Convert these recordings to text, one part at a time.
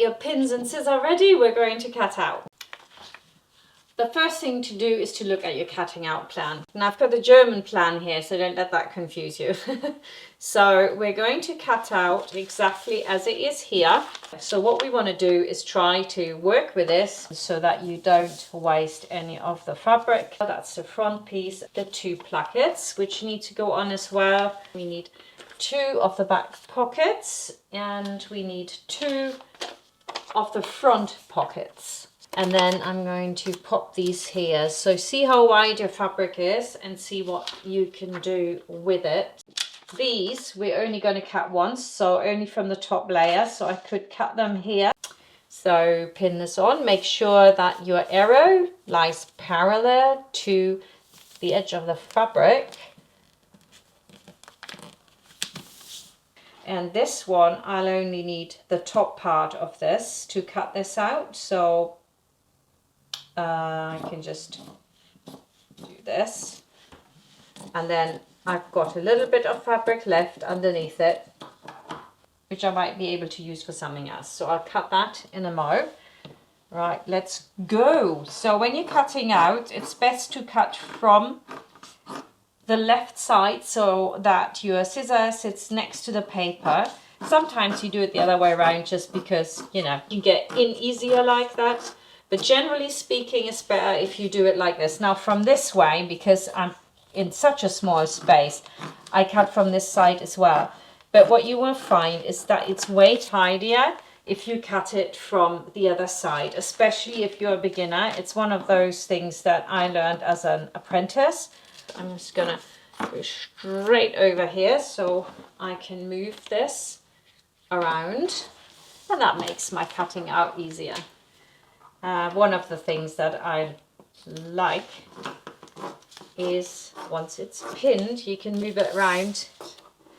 your pins and scissors ready, we're going to cut out. The first thing to do is to look at your cutting out plan. And I've got the German plan here, so don't let that confuse you. So we're going to cut out exactly as it is here. So what we want to do is try to work with this so that you don't waste any of the fabric. That's the front piece, the 2 plackets, which need to go on as well. We need 2 of the back pockets and we need 2 of the front pockets. And then I'm going to pop these here. So see how wide your fabric is and see what you can do with it. These we're only going to cut once, so only from the top layer, so I could cut them here. So pin this on, make sure that your arrow lies parallel to the edge of the fabric. And this one, I'll only need the top part of this to cut this out, so I can just do this, and then I've got a little bit of fabric left underneath it, which I might be able to use for something else. So I'll cut that in a mo. Right, let's go. So when you're cutting out, it's best to cut from the left side so that your scissor sits next to the paper. Sometimes you do it the other way around just because, you know, you get in easier like that. But generally speaking, it's better if you do it like this. Now from this way, because I'm in such a small space, I cut from this side as well. But what you will find is that it's way tidier if you cut it from the other side, especially if you're a beginner. It's one of those things that I learned as an apprentice. I'm just gonna go straight over here so I can move this around, and that makes my cutting out easier. One of the things that I like is once it's pinned, you can move it around.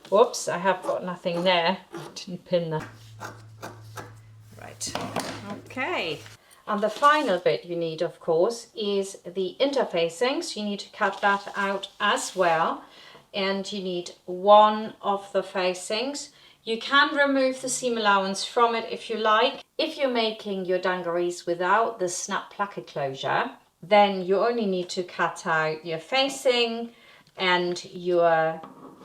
Whoops, I have got nothing there. I didn't pin that. Right, okay. And the final bit you need, of course, is the interfacing. So you need to cut that out as well. And you need 1 of the facings. You can remove the seam allowance from it if you like. If you're making your dungarees without the snap placket closure, then you only need to cut out your facing and your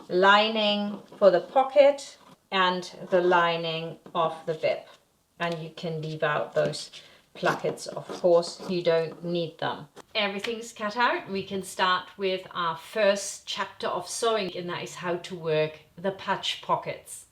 lining for the pocket and the lining of the bib. And you can leave out those plackets, of course, you don't need them. Everything's cut out. We can start with our first chapter of sewing, and that is how to work the patch pockets.